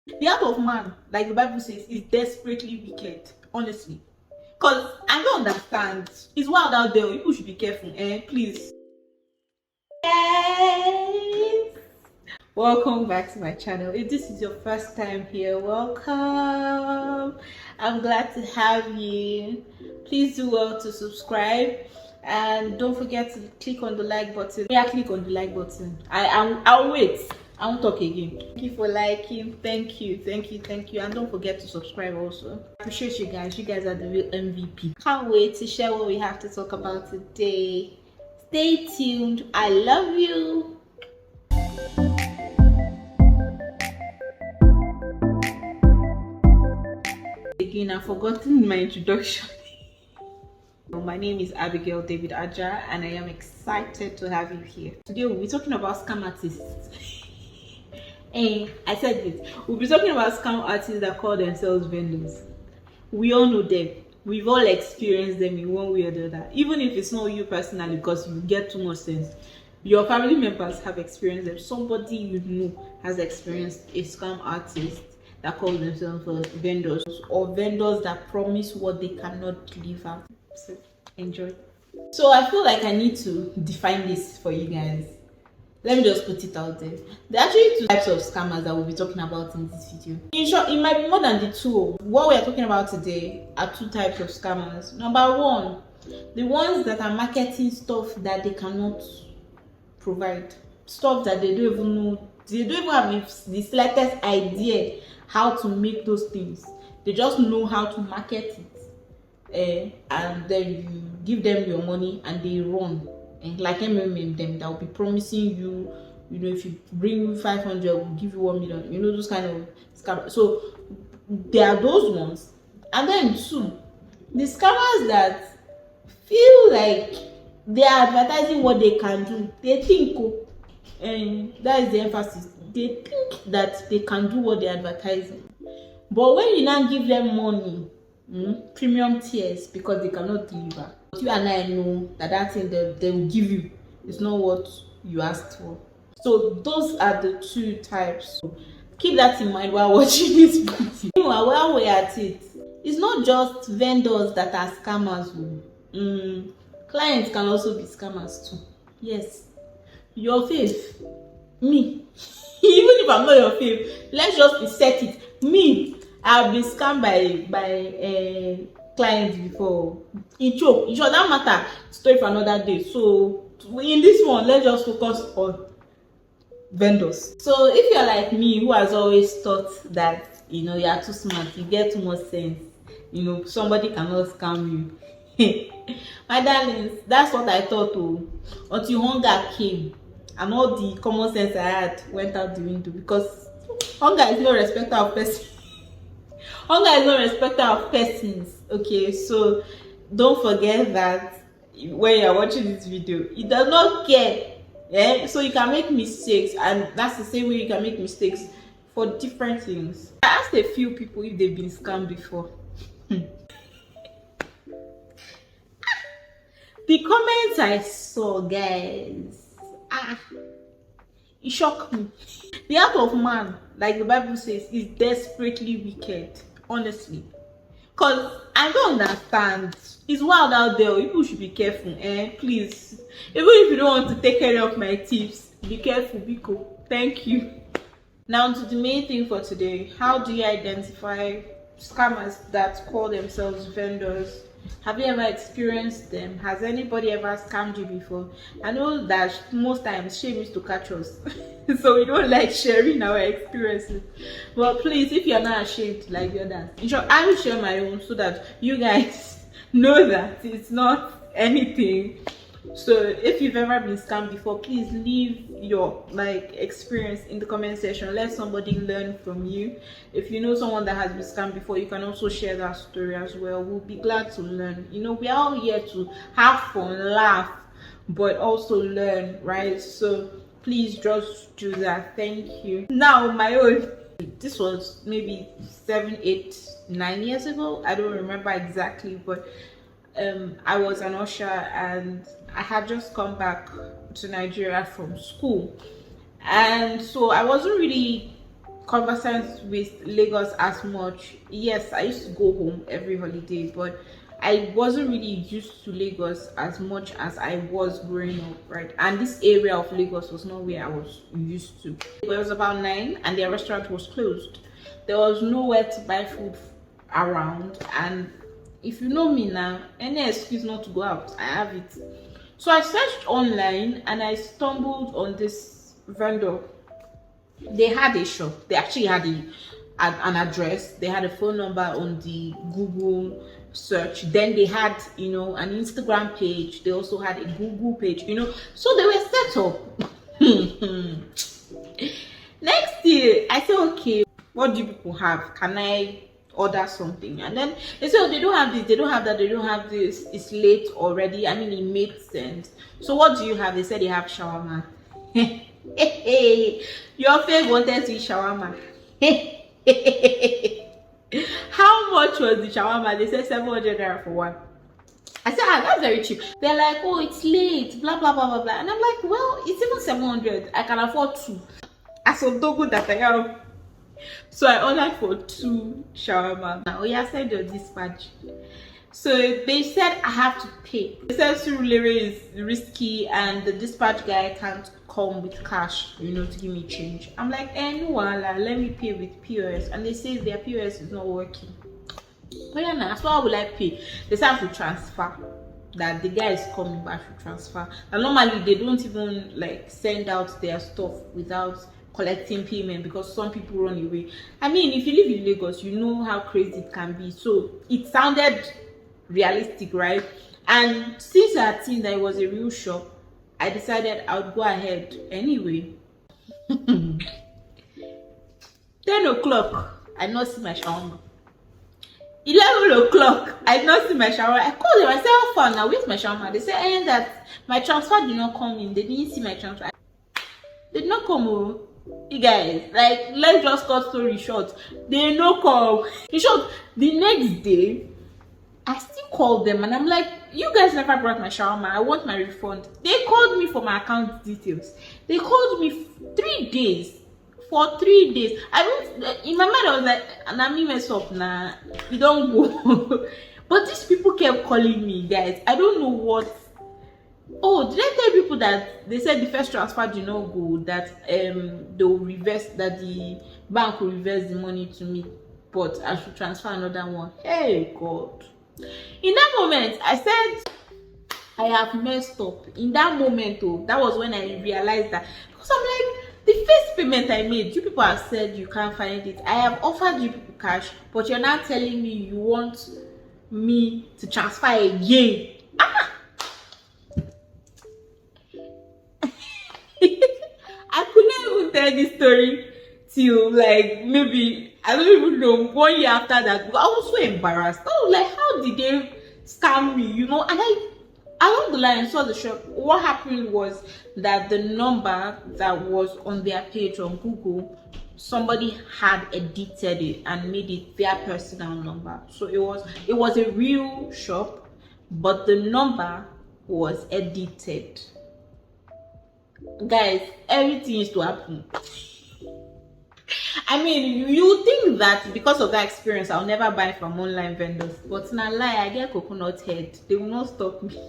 The heart of man, like the Bible says, is desperately wicked, honestly. Because I don't understand. It's wild out there. People should be careful, please. Yes. Welcome back to my channel. If this is your first time here, welcome. I'm glad to have you. Please do well to subscribe and don't forget to click on the like button. Yeah, click on the like button. I'll wait. I won't talk again. Thank you for liking. Thank you, and don't forget to subscribe also. I appreciate you guys. You guys are the real MVP. Can't wait to share what we have to talk about today. Stay tuned. I love you. Again, I've forgotten my introduction. My name is Abigail David Aja and I am excited to have you here. Today we'll be talking about scam artists. I said it. We'll be talking about scam artists that call themselves vendors. We all know them. We've all experienced them in one way or the other. Even if it's not you personally because you get too much sense. Your family members have experienced them. Somebody you know has experienced a scam artist that call themselves vendors, or vendors that promise what they cannot deliver. So enjoy. So I feel like I need to define this for you guys. Let me just put it out there. There are actually two types of scammers that we'll be talking about in this video. In short, it might be more than the two. What we are talking about today are two types of scammers. Number one, the ones that are marketing stuff that they cannot provide. Stuff that they don't even know. They don't even have the slightest idea how to make those things. They just know how to market it. And then you give them your money and they run. Like them that will be promising you, if you bring 500, we'll give you 1 million. Those kind of scam. So there are those ones, and then two, the scammers that feel like they are advertising what they can do. They think, and that is the emphasis. They think that they can do what they're advertising, but when you now give them money, premium tiers, because they cannot deliver. You and I know that thing they will give you is not what you asked for. So those are the two types. So keep that in mind while watching this video. Meanwhile, while we're at it, it's not just vendors that are scammers. Clients can also be scammers too. Yes, your faith, me. Even if I'm not your faith, let's just set it. Me, I've been scammed by clients before. In short, that matter story for another day. So in this one, let's just focus on vendors. So if you're like me, who has always thought that you are too smart, you get too much sense, somebody cannot scam you. My darlings, that's what I thought too, until hunger came and all the common sense I had went out the window, because hunger is no respecter of person. Hunger is no respecter of persons. Okay, so don't forget that when you are watching this video, it does not care. So you can make mistakes, and that's the same way you can make mistakes for different things. I asked a few people if they've been scammed before. The comments I saw, guys, it shocked me. The heart of man, like the Bible says, is desperately wicked, honestly. Because I don't understand. It's wild out there. People should be careful, please. Even if you don't want to take care of my tips, be careful, Biko. Thank you. Now to the main thing for today. How do you identify scammers that call themselves vendors? Have you ever experienced them? Has anybody ever scammed you before? I know that most times shame is to catch us. So we don't like sharing our experiences. But please, if you're not ashamed like the others, in short, I will share my own so that you guys know that it's not anything. So if you've ever been scammed before, please leave your experience in the comment section. Let somebody learn from you. If you know someone that has been scammed before, you can also share that story as well. We'll be glad to learn. We are all here to have fun, laugh, but also learn, right? So please just do that. Thank you. Now my own, this was maybe 7, 8, 9 years ago. I don't remember exactly, but I was an usher and I had just come back to Nigeria from school, and so I wasn't really conversant with Lagos as much. Yes, I used to go home every holiday, but I wasn't really used to Lagos as much as I was growing up, right? And this area of Lagos was not where I was used to. It was about 9 and their restaurant was closed. There was nowhere to buy food around, and if you know me now, any excuse not to go out, I have it. So I searched online and I stumbled on this vendor. They had a shop. They actually had an address. They had a phone number on the Google search. Then they had, you know, an Instagram page. They also had a Google page, you know. So they were set up. Next year, I said, okay, what do people have? Can I order something? And then they said, oh, they don't have this, they don't have that, they don't have this, it's late already. I mean, it made sense. So what do you have? They said they have shawarma. Your friend wanted to eat shawarma. How much was the shawarma? They said 700 naira for one. I said, ah, that's very cheap. They're like, oh, it's late, blah blah blah blah blah. And I'm like, well, it's even 700. I can afford 2. As a dogo that I have. So I ordered for 2 shawarma. Now, yeah, send your dispatch. So they said I have to pay. They said Surulere is risky and the dispatch guy can't come with cash, you know, to give me change. I'm like, no, let me pay with POS. And they say their POS is not working. But yeah, now, so how will I pay? They say I have to transfer. That the guy is coming back to transfer. And normally they don't even like send out their stuff without collecting payment, because some people run away. I mean, if you live in Lagos, you know how crazy it can be. So it sounded realistic, right? And since I think that it was a real shop, I decided I would go ahead anyway. 10 o'clock, I not see my shawarma. 11 o'clock, I not see my shawarma. I called them, I said, how far now? Where's my shawarma? They said, that my transfer did not come in. They didn't see my transfer. They did not come over. You guys, like, let's just cut story short. They no come. In short, the next day, I still called them and I'm like, you guys never brought my shawarma. I want my refund. They called me for my account details. They called me 3 days. For 3 days. I don't, in my mind I was like, nah, me mess up now. You don't go. But these people kept calling me, guys. I don't know what. Oh, did I tell people that they said the first transfer did not go, that they'll reverse, that the bank will reverse the money to me, but I should transfer another one? Hey God. In that moment, I said I have messed up. In that moment, oh, that was when I realized that, because I'm like, the first payment I made, you people have said you can't find it. I have offered you people cash, but you're not telling me you want me to transfer again. I couldn't even tell this story till like maybe, I don't even know, 1 year after that. I was so embarrassed. I was like, how did they scam me, you know? And I along the line saw the shop. What happened was that the number that was on their page on Google, somebody had edited it and made it their personal number. So it was a real shop, but the number was edited. Guys, everything used to happen. I mean, you think that because of that experience I'll never buy from online vendors, but na lie, I get coconut head. They will not stop me.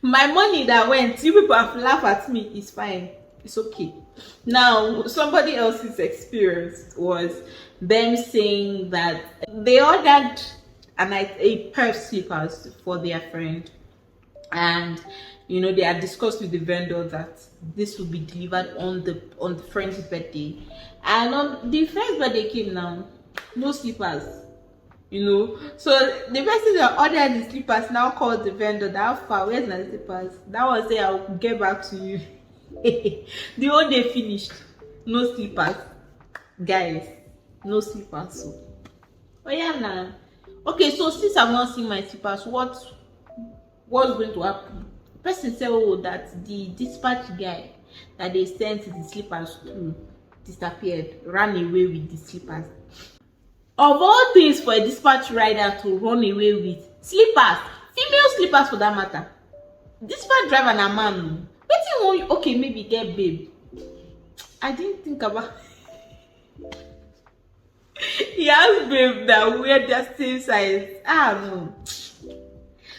My money that went, you people have laughed at me, it's fine, it's okay. Now, somebody else's experience was them saying that they ordered a pair of slippers for their friend, and you know, they had discussed with the vendor that this will be delivered on the friend's birthday, and on the friend's birthday came now, no slippers, you know. So the person that ordered the slippers now called the vendor, that how far, where's my slippers? That was say, I'll get back to you. The whole day finished, no slippers, guys, no slippers. So oh yeah, now okay, so since I've not seen my slippers, what's going to happen? The person said, oh, that the dispatch guy that they sent the slippers to disappeared, ran away with the slippers. Of all things for a dispatch rider to run away with slippers, female slippers for that matter. Dispatch driver na man. Wetin you want? Okay, maybe get babe. I didn't think about He asked babe that wear their same size. Ah no.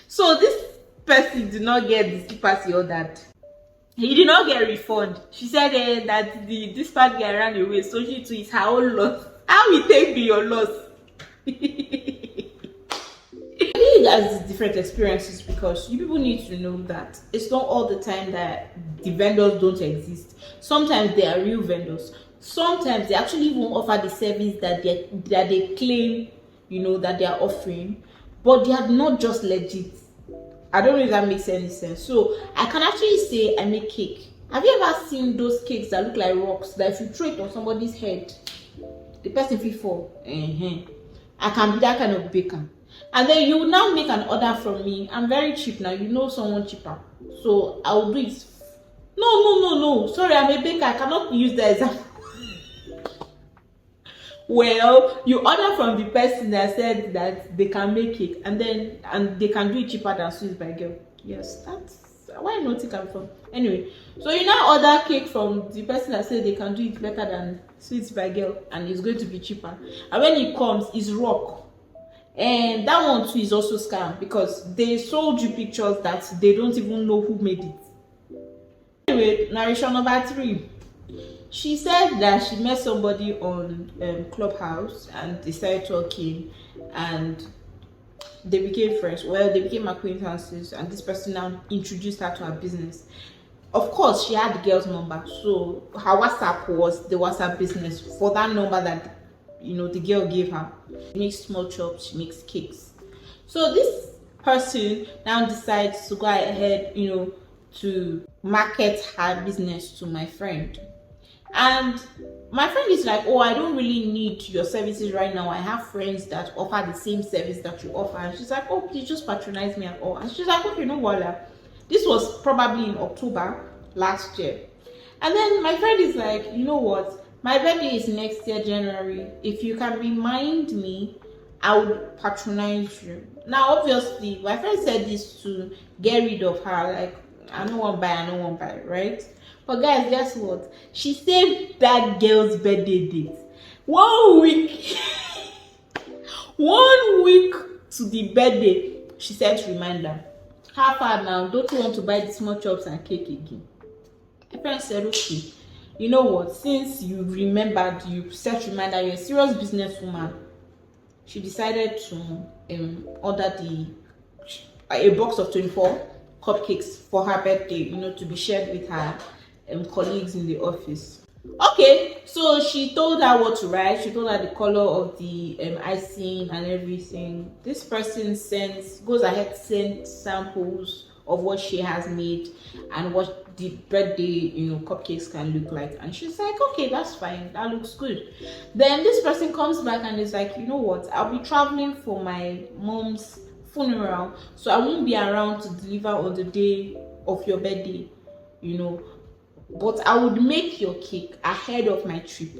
So this person did not get the slippers he ordered. He did not get refund. She said that this bad guy ran away, so she too is her own loss. How will take be your loss? I think that's different experiences, because you people need to know that it's not all the time that the vendors don't exist. Sometimes they are real vendors. Sometimes they actually even offer the service that they claim, that they are offering, but they are not just legit. I don't know if that makes any sense. So I can actually say I make cake. Have you ever seen those cakes that look like rocks that if you throw it on somebody's head, the person will fall? I can be that kind of baker. And then you will now make an order from me. I'm very cheap now. You know someone cheaper. So I will do it. No. Sorry, I'm a baker. I cannot use that example. Well, you order from the person that said that they can make cake, and they can do it cheaper than Sweets by Girl. Yes, that's why not it come from. Anyway, so you now order cake from the person that said they can do it better than Sweets by Girl, and it's going to be cheaper. And when it comes, it's rock. And that one too is also scam, because they sold you pictures that they don't even know who made it. Anyway, narration number 3. She said that she met somebody on Clubhouse and they started talking and they became friends. Well, they became acquaintances, and this person now introduced her to her business. Of course, she had the girl's number, so her WhatsApp was the WhatsApp business for that number that the girl gave her. She makes small chops, she makes cakes. So this person now decides to go ahead, to market her business to my friend. And my friend is like, oh, I don't really need your services right now. I have friends that offer the same service that you offer. And she's like, oh, please just patronize me at all. And she's like, okay, no worry. This was probably in October last year. And then my friend is like, you know what? My birthday is next year, January. If you can remind me, I would patronize you. Now, obviously, my friend said this to get rid of her. Like, I don't want to buy, right? But guys, guess what? She saved that girl's birthday date. 1 week. 1 week to the birthday. She sent reminder. How far now? Don't you want to buy the small chops and cake again? My friend said, okay. You know what? Since you remembered, you set reminder, you're a serious businesswoman. She decided to order a box of 24 cupcakes for her birthday, to be shared with her colleagues in the office. Okay, so she told her what to write. She told her the color of the icing and everything. This person goes ahead, sends samples of what she has made and what the birthday cupcakes can look like. And she's like, okay, that's fine, that looks good. Then this person comes back and is like, you know what, I'll be traveling for my mom's funeral, so I won't be around to deliver on the day of your birthday, but I would make your cake ahead of my trip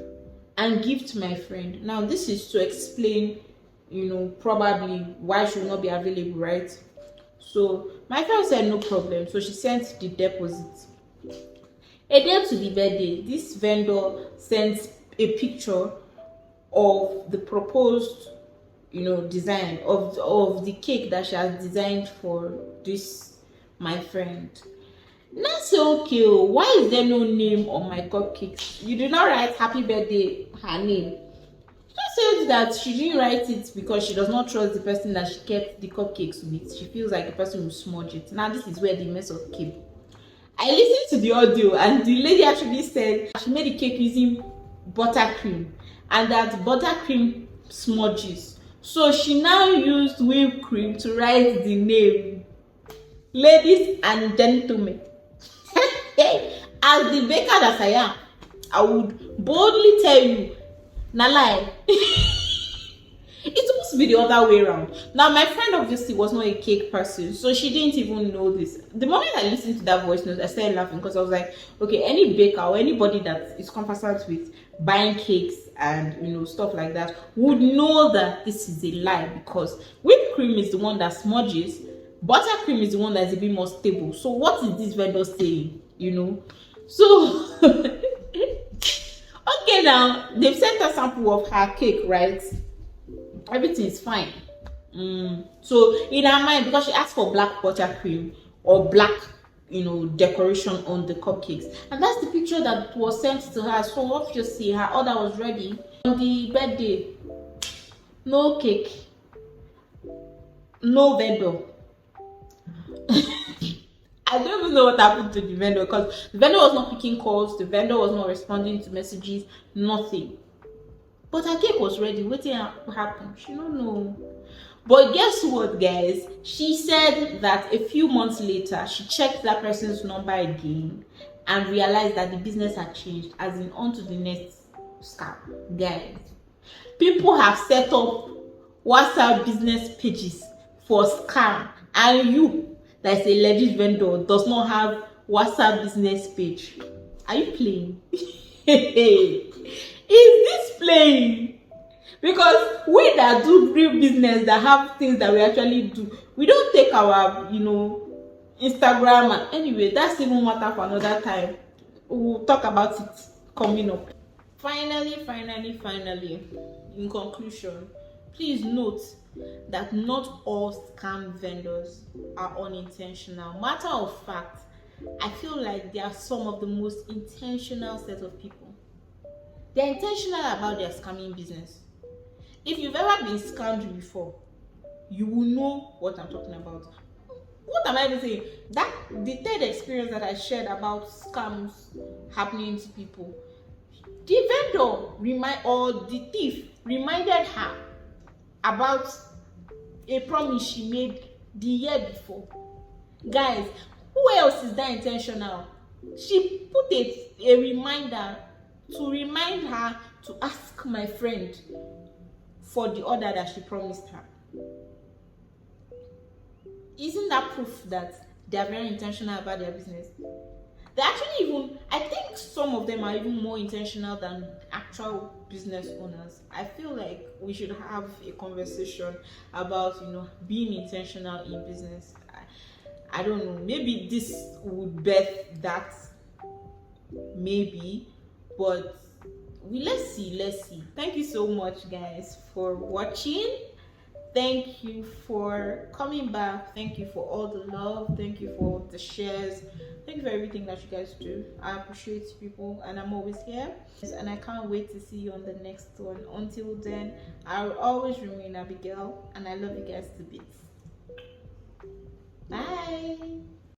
and give to my friend. Now this is to explain probably why she will not be available, right? So my friend said no problem, so she sent the deposit. A day to the birthday, this vendor sent a picture of the proposed design of the cake that she has designed for this my friend. Now say, okay, why is there no name on my cupcakes? You did not write happy birthday her name. She said that she didn't write it because she does not trust the person that she kept the cupcakes with. She feels like the person will smudge it. Now this is where the mess up came. I listened to the audio and the lady actually said she made the cake using buttercream and that buttercream smudges. So she now used whipped cream to write the name. Ladies and gentlemen, as the baker that I am, I would boldly tell you, na lie. It's supposed to be the other way around. Now, my friend obviously was not a cake person, so she didn't even know this. The moment I listened to that voice note, I started laughing because I was like, okay, any baker or anybody that is conversant with buying cakes and stuff like that would know that this is a lie, because whipped cream is the one that smudges, buttercream is the one that is a bit more stable. So what is this vendor saying? So Okay, now they've sent a sample of her cake, right? Everything is fine. So in her mind, because she asked for black buttercream or black, decoration on the cupcakes, and that's the picture that was sent to her. So obviously her order was ready. On the birthday, no cake, no vendor. I don't even know what happened to the vendor, because the vendor was not picking calls, the vendor was not responding to messages, nothing. But her cake was ready, waiting to happen. She don't know. But guess what, guys? She said that a few months later, she checked that person's number again and realized that the business had changed, as in on to the next scam. Guys, people have set up WhatsApp business pages for scam, and you, that's a legit vendor, does not have WhatsApp business page. Are you playing? Is this playing? Because we that do real business, that have things that we actually do, we don't take our Instagram, and anyway, that's even matter for another time. We'll talk about it coming up. Finally, in conclusion, please note that not all scam vendors are unintentional. Matter of fact, I feel like they are some of the most intentional set of people. They're intentional about their scamming business. If you've ever been scammed before, you will know what I'm talking about. What am I even saying? That the third experience that I shared about scams happening to people, the vendor or the thief reminded her about a promise she made the year before. Guys, who else is that intentional? She put a reminder to remind her to ask my friend for the order that she promised her. Isn't that proof that they are very intentional about their business? They actually even, I think some of them are even more intentional than actual business owners. I feel like we should have a conversation about, being intentional in business. I don't know, maybe this would birth that, maybe, but let's see. Thank you so much, guys, for watching. Thank you for coming back. Thank you for all the love. Thank you for the shares. Thank you for everything that you guys do. I appreciate people, and I'm always here, and I can't wait to see you on the next one. Until then, I'll always remain Abigail, and I love you guys to bits. Bye.